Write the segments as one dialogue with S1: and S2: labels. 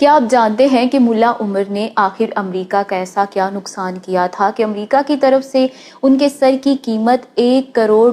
S1: کیا آپ جانتے ہیں کہ ملا عمر نے آخر امریکہ کا ایسا کیا نقصان کیا تھا کہ امریکہ کی طرف سے ان کے سر کی قیمت $1 کروڑ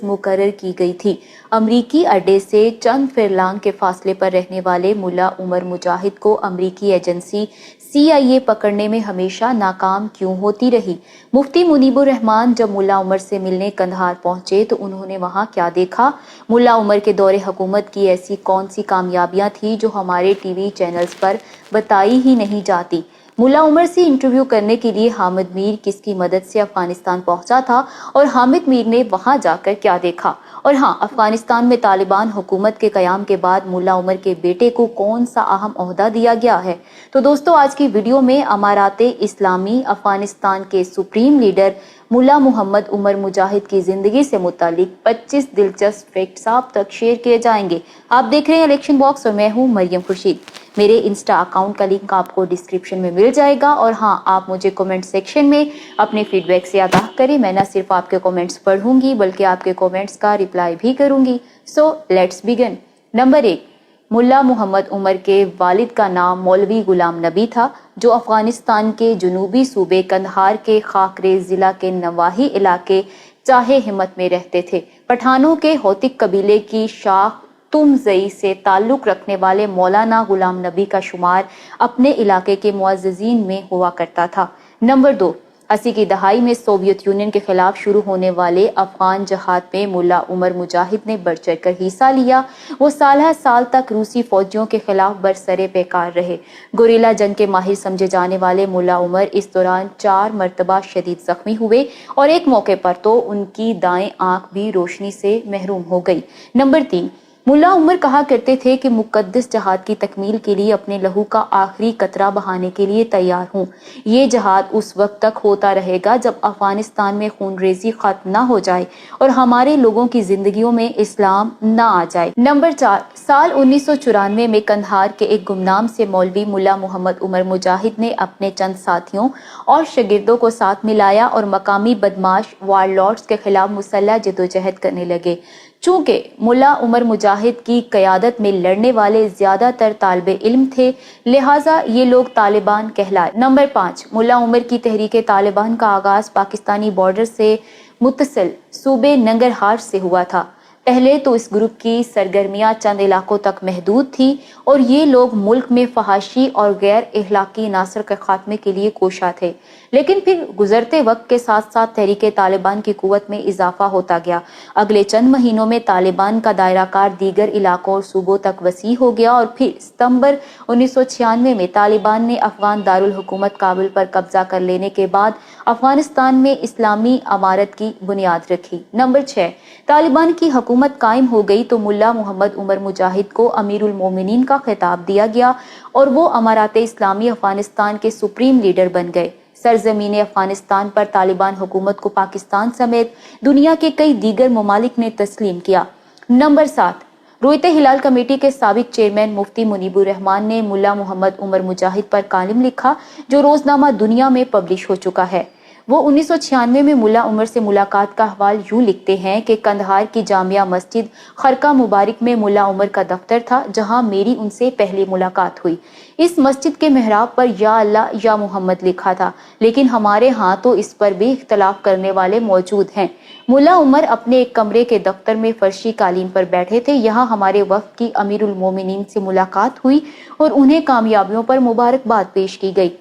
S1: مقرر کی گئی تھی۔ امریکی اڈے سے چند فیرلانگ کے فاصلے پر رہنے والے ملا عمر مجاہد کو امریکی ایجنسی CIA پکڑنے میں ہمیشہ ناکام کیوں ہوتی رہی؟ مفتی منیب الرحمان جب ملا عمر سے ملنے قندھار پہنچے تو انہوں نے وہاں کیا دیکھا؟ ملا عمر کے دور حکومت کی ایسی کون سی کامیابیاں تھیں جو ہمارے ٹی وی چینلز پر بتائی ہی نہیں جاتی؟ ملا عمر سے انٹرویو کرنے کے لیے حامد میر کس کی مدد سے افغانستان پہنچا تھا اور حامد میر نے وہاں جا کر کیا دیکھا؟ اور ہاں، افغانستان میں طالبان حکومت کے قیام کے بعد ملا عمر کے بیٹے کو کون سا اہم عہدہ دیا گیا ہے؟ تو دوستو، آج کی ویڈیو میں امارات اسلامی افغانستان کے سپریم لیڈر ملا محمد عمر مجاہد کی زندگی سے متعلق 25 دلچسپ فیکٹس آپ تک شیئر کیے جائیں گے۔ آپ دیکھ رہے ہیں الیکشن باکس اور میں ہوں مریم خورشید۔ میرے انسٹا اکاؤنٹ کا لنک آپ کو ڈسکرپشن میں مل جائے گا، اور ہاں، آپ مجھے کومنٹ سیکشن میں اپنے فیڈ بیک سے آگاہ کریں۔ میں نہ صرف آپ کے کومنٹس پڑھوں گی بلکہ آپ کے کومنٹس کا رپلائی بھی کروں گی۔ So let's begin. نمبر 1، ملا محمد عمر کے والد کا نام مولوی غلام نبی تھا، جو افغانستان کے جنوبی صوبے قندھار کے خاکریز ضلع کے نواحی علاقے چاہے ہمت میں رہتے تھے۔ پٹھانوں کے ہوتک قبیلے کی شاخ تمزئی سے تعلق رکھنے والے مولانا غلام نبی کا شمار اپنے علاقے کے معززین میں ہوا کرتا تھا۔ نمبر 2، 80 کی دہائی میں سوویت یونین کے خلاف شروع ہونے والے افغان جہاد میں ملا عمر مجاہد نے بڑھ چڑھ کر حصہ لیا۔ وہ سالہ سال تک روسی فوجیوں کے خلاف برسر پیکار رہے۔ گوریلا جنگ کے ماہر سمجھے جانے والے ملا عمر اس دوران 4 مرتبہ شدید زخمی ہوئے اور ایک موقع پر تو ان کی دائیں آنکھ بھی روشنی سے محروم ہو گئی۔ نمبر 3، ملا عمر کہا کرتے تھے کہ مقدس جہاد کی تکمیل کے لیے اپنے لہو کا آخری قطرہ بہانے کے لیے تیار ہوں۔ یہ جہاد اس وقت تک ہوتا رہے گا جب افغانستان میں خون ریزی ختم نہ ہو جائے اور ہمارے لوگوں کی زندگیوں میں اسلام نہ آ جائے۔ نمبر 4، سال 1994 میں قندھار کے ایک گمنام سے مولوی ملا محمد عمر مجاہد نے اپنے چند ساتھیوں اور شاگردوں کو ساتھ ملایا اور مقامی بدماش وار لارڈز کے خلاف مسلح جدوجہد کرنے لگے۔ چونکہ ملا عمر مجاہد کی قیادت میں لڑنے والے زیادہ تر طالب علم تھے، لہٰذا یہ لوگ طالبان کہلائے۔ نمبر 5، ملا عمر کی تحریک طالبان کا آغاز پاکستانی بارڈر سے متصل صوبے ننگرہار سے ہوا تھا۔ پہلے تو اس گروپ کی سرگرمیاں چند علاقوں تک محدود تھی اور یہ لوگ ملک میں فحاشی اور غیر اخلاقی عناصر کے خاتمے کے لیے کوشاں تھے، لیکن پھر گزرتے وقت کے ساتھ ساتھ تحریک طالبان کی قوت میں اضافہ ہوتا گیا۔ اگلے چند مہینوں میں طالبان کا دائرہ کار دیگر علاقوں اور صوبوں تک وسیع ہو گیا اور پھر ستمبر 1996 میں طالبان نے افغان دارالحکومت کابل پر قبضہ کر لینے کے بعد افغانستان میں اسلامی امارت کی بنیاد رکھی۔ نمبر 6، طالبان کی حکومت قائم ہو گئی تو ملا محمد عمر مجاہد کو امیر المومنین کا خطاب دیا گیا اور وہ امارات اسلامی افغانستان کے سپریم لیڈر بن گئے۔ سرزمین افغانستان پر طالبان حکومت کو پاکستان سمیت دنیا کے کئی دیگر ممالک نے تسلیم کیا۔ نمبر 7، رویت ہلال کمیٹی کے سابق چیئرمین مفتی منیب الرحمان نے ملا محمد عمر مجاہد پر کالم لکھا جو روزنامہ دنیا میں پبلش ہو چکا ہے۔ وہ 1996 میں ملا عمر سے ملاقات کا احوال یوں لکھتے ہیں کہ قندھار کی جامعہ مسجد خرقہ مبارک میں ملا عمر کا دفتر تھا، جہاں میری ان سے پہلی ملاقات ہوئی۔ اس مسجد کے محراب پر یا اللہ یا محمد لکھا تھا، لیکن ہمارے ہاں تو اس پر بھی اختلاف کرنے والے موجود ہیں۔ ملا عمر اپنے ایک کمرے کے دفتر میں فرشی قالین پر بیٹھے تھے۔ یہاں ہمارے وفد کی امیر المومنین سے ملاقات ہوئی اور انہیں کامیابیوں پر مبارکباد پیش کی گئی۔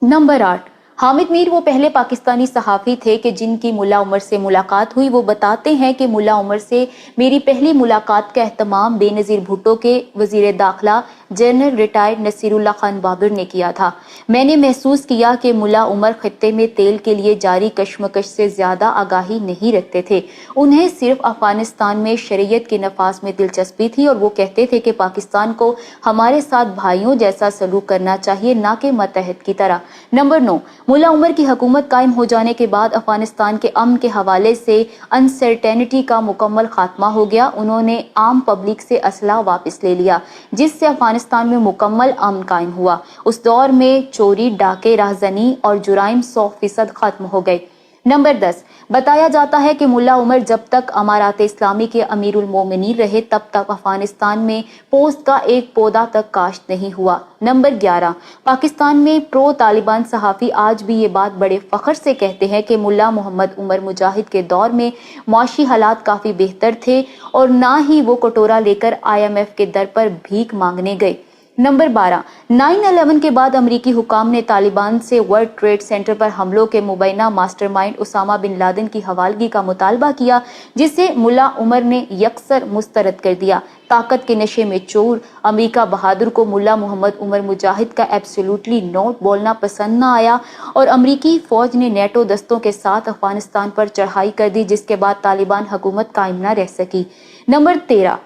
S1: نمبر 8، حامد میر وہ پہلے پاکستانی صحافی تھے کہ جن کی ملا عمر سے ملاقات ہوئی۔ وہ بتاتے ہیں کہ ملا عمر سے میری پہلی ملاقات کا اہتمام بے نظیر بھٹو کے وزیر داخلہ جنرل ریٹائرڈ نصیر اللہ خان بابر نے کیا تھا۔ میں نے محسوس کیا کہ ملا عمر خطے میں تیل کے لیے جاری کشمکش سے زیادہ آگاہی نہیں رکھتے تھے۔ انہیں صرف افغانستان میں شریعت کے نفاذ میں دلچسپی تھی اور وہ کہتے تھے کہ پاکستان کو ہمارے ساتھ بھائیوں جیسا سلوک کرنا چاہیے، نہ کہ متحد کی طرح۔ نمبر 9، ملا عمر کی حکومت قائم ہو جانے کے بعد افغانستان کے امن کے حوالے سے انسرٹینٹی کا مکمل خاتمہ ہو گیا۔ انہوں نے عام پبلک سے اسلحہ واپس لے لیا، جس سے افغانستان میں مکمل امن قائم ہوا۔ اس دور میں چوری، ڈاکے، رہزنی اور جرائم 100% ختم ہو گئے۔ नंबर 10, बताया जाता है कि मुल्ला उमर जब तक अमारात इस्लामी के अमीरुल मोमिनीन रहे तब तक अफगानिस्तान में पोस्त का एक पौधा तक काश्त नहीं हुआ। नंबर 11, पाकिस्तान में प्रो तालिबान सहाफ़ी आज भी ये बात बड़े फख्र से कहते हैं कि मुल्ला मोहम्मद उमर मुजाहिद के दौर में माशी हालात काफ़ी बेहतर थे और ना ही वो कटोरा लेकर IMF के दर पर भीख मांगने गए। नंबर 12, 9/11 के बाद अमरीकी हुकाम ने तालिबान से वर्ल्ड ट्रेड सेंटर पर हमलों के मुबैना मास्टरमाइंड उसामा बिन लादेन की हवालगी का मुतालबा किया, जिसे मुल्ला उमर ने यकसर मुस्तरद कर दिया। ताकत के नशे में चोर अमरीका बहादुर को मुल्ला मोहम्मद उमर मुजाहिद का एब्सोल्युटली नो बोलना पसंद न आया और अमरीकी फौज ने नेटो दस्तों के साथ अफगानिस्तान पर चढ़ाई कर दी, जिसके बाद तालिबान हुकूमत कायम न रह सकी। नंबर 13,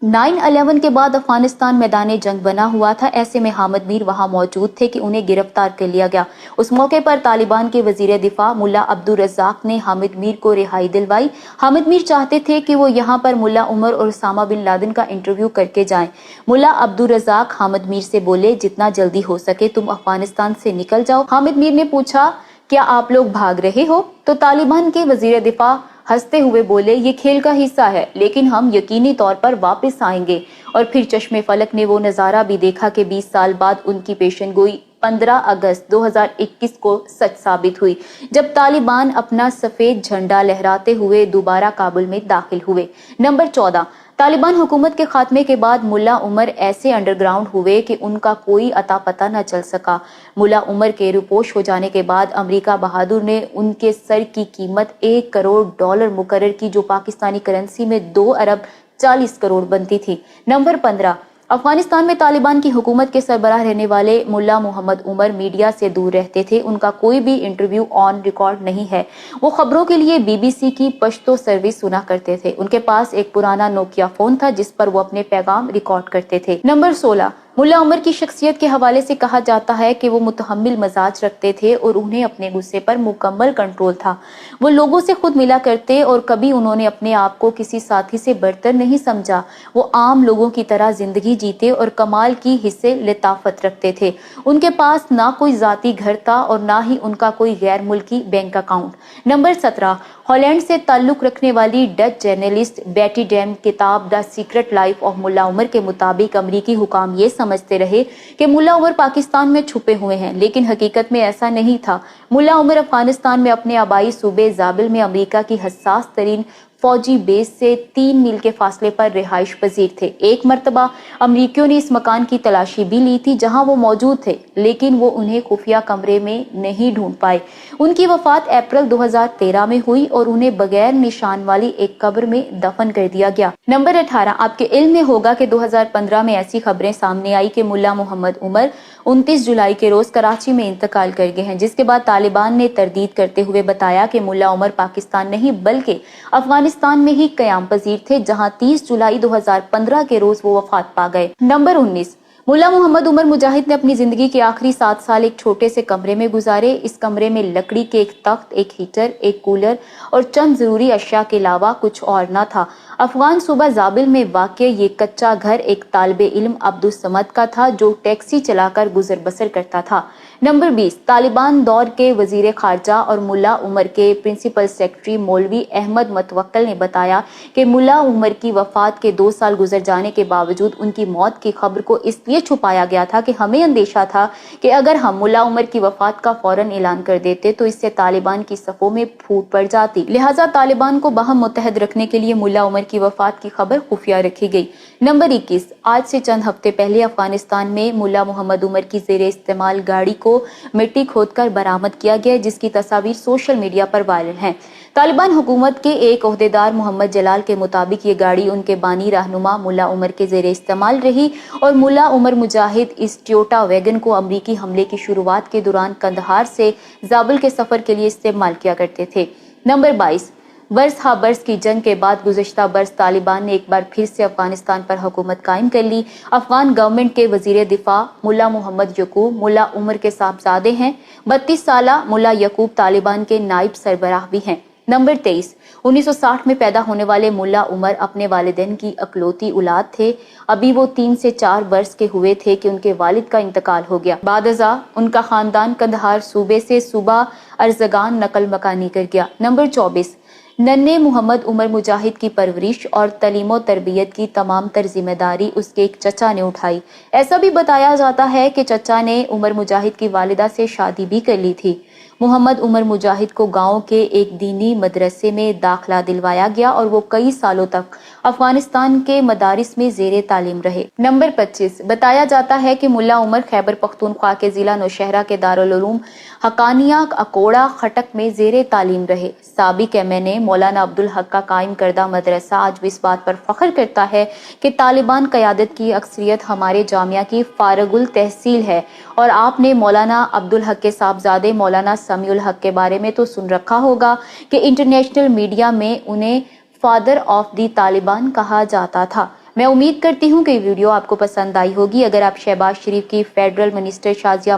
S1: 9/11 के बाद अफगानिस्तान मैदान जंग बना हुआ था। ऐसे में हामिद मीर वहां मौजूद थे कि उन्हें गिरफ्तार कर लिया गया। उस मौके पर तालिबान के वजीर दिफा मुल्ला अब्दुल रज़ाक ने हामिद मीर को रिहाई दिलवाई। हामिद मीर चाहते थे कि वो यहाँ पर मुल्ला उमर और उसामा बिन लादेन का इंटरव्यू करके जाएं। मुल्ला अब्दुल रज़ाक हामिद मीर से बोले, जितना जल्दी हो सके तुम अफगानिस्तान से निकल जाओ। हामिद मीर ने पूछा, क्या आप लोग भाग रहे हो? तो तालिबान के वजीर दिफा हंसते हुए बोले, ये खेल का हिस्सा है, लेकिन हम यकीनी तौर पर वापस आएंगे। और फिर चश्मे फलक ने वो नज़ारा भी देखा कि 20 साल बाद उनकी पेशनगोई 15 अगस्त 2021 को सच साबित हुई, जब तालिबान अपना सफेद झंडा लहराते हुए दोबारा काबुल में दाखिल हुए। नंबर 14, तालिबान हुकूमत के खात्मे के बाद मुल्ला उमर ऐसे अंडरग्राउंड हुए कि उनका कोई अता पता न चल सका। मुल्ला उमर के रुपोश हो जाने के बाद अमरीका बहादुर ने उनके सर की कीमत $1 करोड़ मुकर्रर की, जो पाकिस्तानी करेंसी में 2 अरब 40 करोड़ बनती थी। नंबर 15, अफगानिस्तान में तालिबान की हुकूमत के सरबराह रहने वाले मुल्ला मोहम्मद उमर मीडिया से दूर रहते थे। उनका कोई भी इंटरव्यू ऑन रिकॉर्ड नहीं है। वो खबरों के लिए BBC की पश्तो सर्विस सुना करते थे। उनके पास एक पुराना नोकिया फोन था जिस पर वो अपने पैगाम रिकॉर्ड करते थे। नंबर 16, मुल्ला उमर की शख्सियत के हवाले से कहा जाता है कि वो मुतहम्मिल मजाज रखते थे और उन्हें अपने गुस्से पर मुकम्मल कंट्रोल था। वो लोगों से खुद मिला करते और कभी उन्होंने अपने आप को किसी साथी से बढ़तर नहीं समझा। वो आम लोगों की तरह जिंदगी जीते और कमाल की हिस्से लताफत रखते थे। उनके पास ना कोई जाती घर था और ना ही उनका कोई गैर मुल्की बैंक अकाउंट। नंबर 17, हॉलैंड से ताल्लुक रखने वाली डच जर्नलिस्ट बेटी डैम किताब द सीक्रेट लाइफ ऑफ मुल्ला उमर के मुताबिक अमरीकी हुकाम ये समझते रहे कि मुल्ला उमर पाकिस्तान में छुपे हुए हैं, लेकिन हकीकत में ऐसा नहीं था। मुल्ला उमर अफगानिस्तान में अपने आबाई सूबे जाबिल में अमरीका की हसास तरीन फौजी बेस से 3 मील के फासले पर रिहाइश पजीर थे। एक मर्तबा अमरीकियों ने इस मकान की तलाशी भी ली थी जहां वो मौजूद थे, लेकिन वो उन्हें खुफिया कमरे में नहीं ढूंढ पाए। उनकी वफात अप्रैल 2013 में हुई और उन्हें बगैर निशान वाली एक कब्र में दफन कर दिया गया। नंबर 18, आपके इल्म में होगा कि 2015 में ऐसी खबरें सामने आई कि मुल्ला मोहम्मद उमर 29 जुलाई के रोज कराची में इंतकाल कर गए हैं, जिसके बाद तालिबान ने तरदीद करते हुए बताया कि मुल्ला उमर पाकिस्तान नहीं बल्कि अफगानिस्तान में ही कयाम पजीर थे, जहां 30 जुलाई 2015 के रोज वो वफात पा गए। नंबर 19, मुल्ला मोहम्मद उमर मुजाहिद ने अपनी जिंदगी के आखिरी 7 साल एक छोटे से कमरे में गुजारे। इस कमरे में लकड़ी के एक तख्त, एक हीटर, एक कूलर और चंद जरूरी अशिया के अलावा कुछ और न था। अफगान सूबा जाबिल में वाक़े ये कच्चा घर एक तालिबे इल्म अब्दुल समद का था जो टैक्सी चलाकर गुजर बसर करता था। नंबर 20, तालिबान दौर के वजीर खारजा और मुल्ला उमर के प्रिंसिपल सेक्रेटरी मौलवी अहमद मतवक्कल ने बताया कि मुल्ला उमर की वफात के 2 साल गुजर जाने के बावजूद उनकी मौत की खबर को इसलिए छुपाया गया था कि हमें अंदेशा था कि अगर हम मुल्ला उमर की वफात का फौरन ऐलान कर देते तो इससे तालिबान की सफ़ों में फूट पड़ जाती। लिहाजा तालिबान को बाहम मुत्तहद रखने के लिए मुल्ला उमर की वफात की खबर खुफिया रखी गई। नंबर 21, आज से चंद हफ्ते पहले अफगानिस्तान में मुल्ला मोहम्मद उमर की जेरे इस्तेमाल गाड़ी को मिट्टी खोदकर बरामद किया गया, जिसकी तस्वीर सोशल मीडिया पर वायरल हैं। तालिबान हुकूमत के एक ओहदेदार मोहम्मद जलाल के मुताबिक ये गाड़ी उनके बानी रहनुमा मुल्ला उमर के जेरे इस्तेमाल रही और मुल्ला उमर मुजाहिद इस टोयोटा वैगन को अमरीकी हमले की शुरुआत के दौरान कंदहार से जाबिल के सफर के लिए इस्तेमाल किया करते थे। नंबर 22, बरस हा बरस की जंग के बाद गुज़श्ता बरस तालिबान ने एक बार फिर से अफगानिस्तान पर हुकूमत कायम कर ली। अफगान गवर्नमेंट के वजीर दिफा मुल्ला मोहम्मद यकूब मुल्ला उमर के साहबजादे हैं। 32 साला मुल्ला यकूब तालिबान के नायब सरबराह भी हैं। नंबर 23, 1960 में पैदा होने वाले मुल्ला उमर अपने वालिदैन की अकलौती औलाद थे। अभी वो 3 से 4 वर्ष के हुए थे कि उनके वालिद का इंतकाल हो गया। बादअज़ा उनका खानदान कंदहार सूबे से सूबा अर्ज़गान नकल मकानी कर गया। नंबर 24, नन्हे मोहम्मद उमर मुजाहिद की परवरिश और तलीम तरबियत की तमाम तर जिम्मेदारी उसके एक चचा ने उठाई। ऐसा भी बताया जाता है कि चचा ने उमर मुजाहिद की वालिदा से शादी भी कर ली थी। मोहम्मद उमर मुजाहिद को गांव के एक दीनी मदरसे में दाखिला दिलवाया गया और वो कई सालों तक अफगानिस्तान के मदारिस में ज़ेरे तालीम रहे। नंबर 25, बताया जाता है कि मुल्ला उमर खैबर पख्तूनख्वा के ज़िला नौशहरा के दारुल उलूम हकानिया अकोड़ा खटक में ज़ेरे तालीम रहे। साबिक एमएनए मौलाना अब्दुल हक का कायम करदा मदरसा आज भी इस बात पर फख्र करता है कि तालिबान क़यादत की अक्सरियत हमारे जामिया की फारगुल तहसील है। और आपने मौलाना अब्दुल हक के साहबजादे मौलाना समीउल हक के बारे में तो सुन रखा होगा कि इंटरनेशनल मीडिया में उन्हें फादर ऑफ दी तालिबान कहा जाता था। मैं उम्मीद करती हूँ कि वीडियो आपको पसंद आई होगी। अगर आप शहबाज शरीफ की फेडरल मिनिस्टर शाजिया